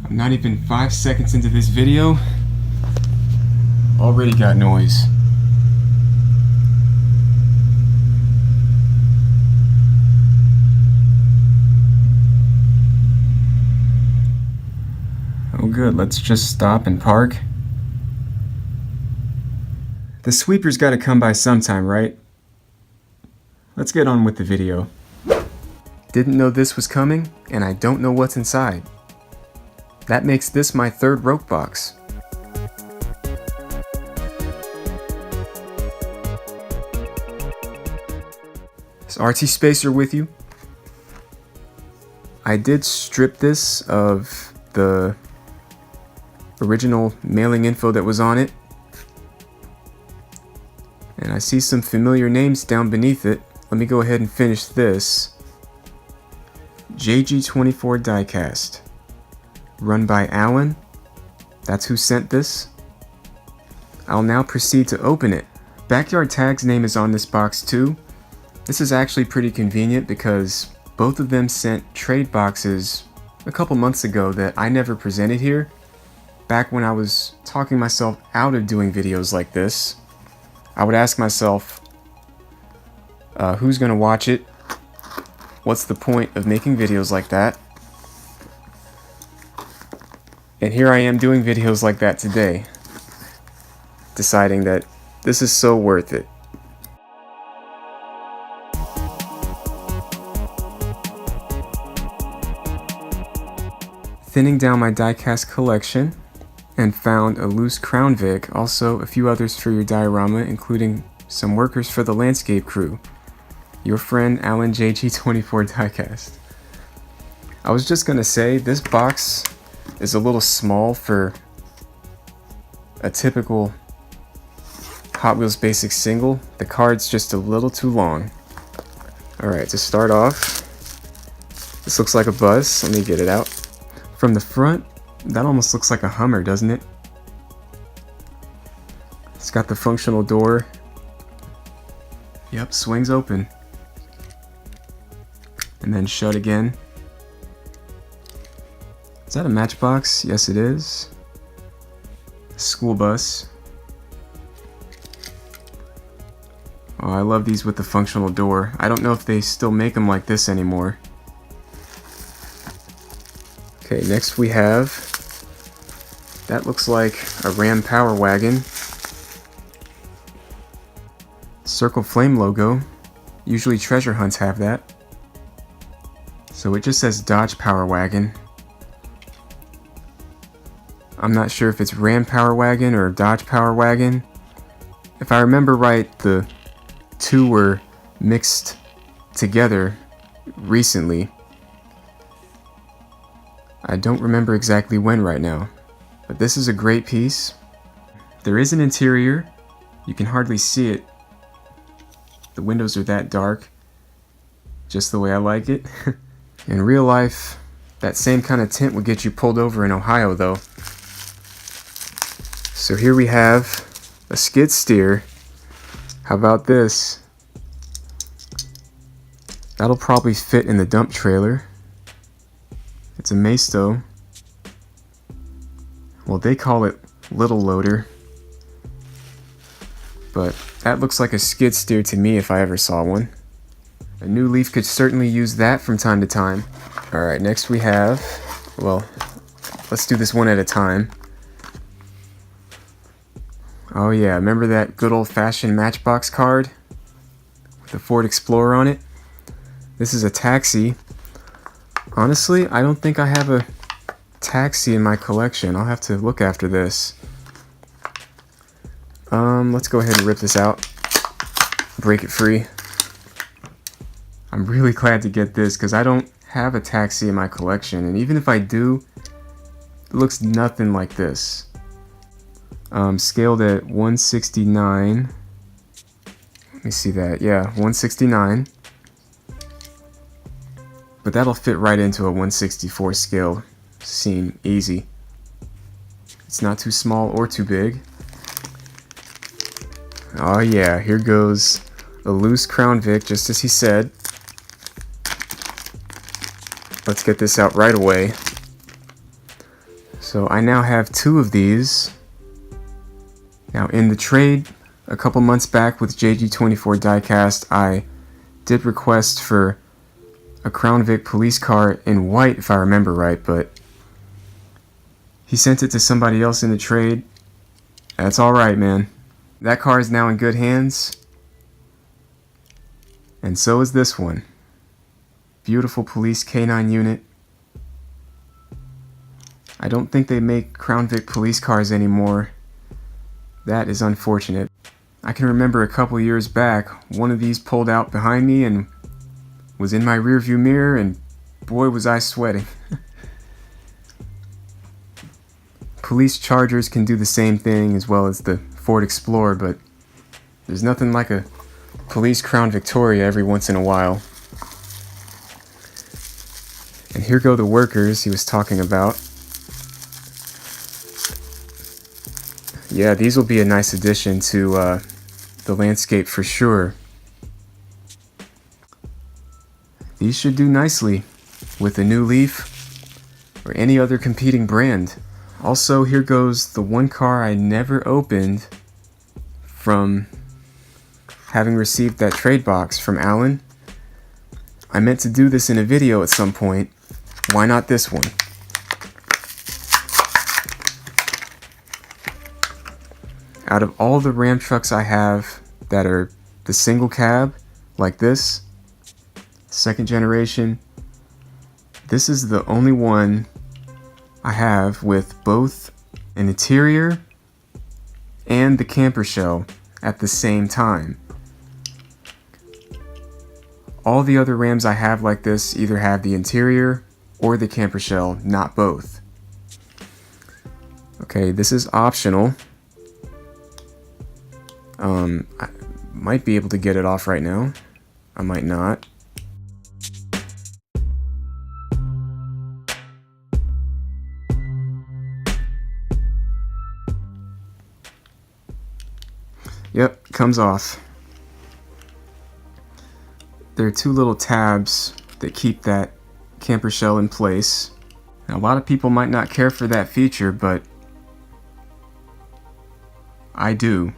I'm not even 5 seconds into this video, already got noise. Oh good, let's just stop and park. The sweeper's gotta come by sometime, right? Let's get on with the video. Didn't know this was coming, and I don't know what's inside. That makes this my third RAOK box. Is RT Spacer with you? I did strip this of the original mailing info that was on it. And I see some familiar names down beneath it. Let me go ahead and finish this. JG24Diecast. Run by Alan. That's who sent this. I'll now proceed to open it. Backyard Tag's name is on this box too. This is actually pretty convenient because both of them sent trade boxes a couple months ago that I never presented here. Back when I was talking myself out of doing videos like this, I would ask myself, who's gonna watch it? What's the point of making videos like that? And here I am doing videos like that today, deciding that this is so worth it. Thinning down my diecast collection, and found a loose Crown Vic, also a few others for your diorama, including some workers for the landscape crew. Your friend Alan JG24Diecast. I was just gonna say, this box is a little small for a typical Hot Wheels Basic single. The card's just a little too long. Alright, to start off, this looks like a bus. Let me get it out. From the front, that almost looks like a Hummer, doesn't it? It's got the functional door. Yep, swings open. And then shut again. Is that a Matchbox? Yes, it is. School bus. Oh, I love these with the functional door. I don't know if they still make them like this anymore. Okay, next we have, that looks like a Ram Power Wagon. Circle Flame logo. Usually treasure hunts have that. So it just says Dodge Power Wagon. I'm not sure if it's Ram Power Wagon or Dodge Power Wagon. If I remember right, the two were mixed together recently. I don't remember exactly when right now, but this is a great piece. There is an interior. You can hardly see it. The windows are that dark, just the way I like it. In real life, that same kind of tint would get you pulled over in Ohio though. So here we have a skid steer. How about this? That'll probably fit in the dump trailer. It's a Maisto. Well, they call it Little Loader. But that looks like a skid steer to me if I ever saw one. A new Leaf could certainly use that from time to time. Alright, next we have, well, let's do this one at a time. Oh yeah, remember that good old-fashioned Matchbox card? With the Ford Explorer on it? This is a taxi. Honestly, I don't think I have a taxi in my collection. I'll have to look after this. Let's go ahead and rip this out. Break it free. I'm really glad to get this because I don't have a taxi in my collection, and even if I do, it looks nothing like this. Scaled at 169. Let me see that. Yeah, 169. But that'll fit right into a 164 scale scene, easy. It's not too small or too big. Oh yeah, here goes a loose Crown Vic, just as he said. Let's get this out right away. So I now have 2 of these. Now in the trade a couple months back with JG24Diecast, I did request for a Crown Vic police car in white, if I remember right, but he sent it to somebody else in the trade. That's alright, man. That car is now in good hands. And so is this one. Beautiful police K9 unit. I don't think they make Crown Vic police cars anymore. That is unfortunate. I can remember a couple years back, one of these pulled out behind me and was in my rearview mirror, and boy was I sweating. Police Chargers can do the same thing as well as the Ford Explorer, but there's nothing like a police Crown Victoria every once in a while. And here go the workers he was talking about. Yeah, these will be a nice addition to the landscape for sure. These should do nicely with a new Leaf or any other competing brand. Also, here goes the one car I never opened from having received that trade box from Alan. I meant to do this in a video at some point. Why not this one? Out of all the Ram trucks I have that are the single cab, like this, 2nd generation, this is the only one I have with both an interior and the camper shell at the same time. All the other Rams I have like this either have the interior or the camper shell, not both. Okay, this is optional. I might be able to get it off right now. I might not. Yep, comes off. There are 2 little tabs that keep that camper shell in place. Now, a lot of people might not care for that feature, but I do.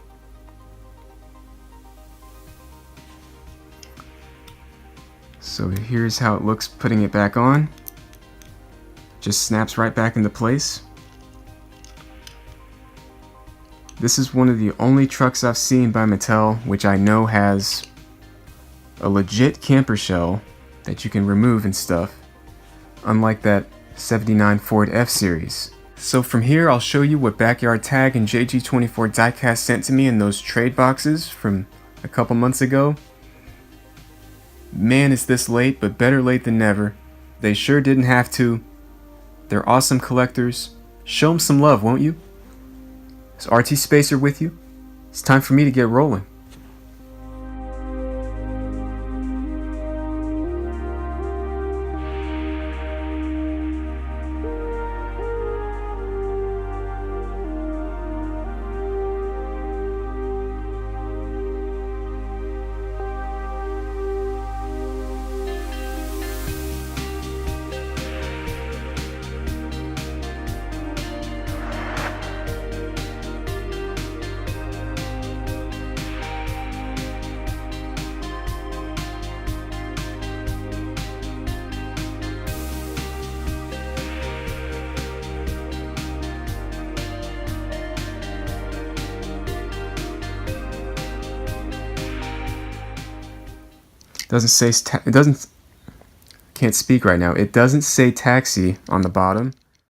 So here's how it looks putting it back on. Just snaps right back into place. This is one of the only trucks I've seen by Mattel which I know has a legit camper shell that you can remove and stuff, unlike that 79 Ford F-Series. So from here I'll show you what Backyard Tag and JG24Diecast sent to me in those trade boxes from a couple months ago. Man, is this late, but better late than never. They sure didn't have to. They're awesome collectors. Show them some love, won't you? Is RT Spacer with you? It's time for me to get rolling. Can't speak right now. It doesn't say taxi on the bottom.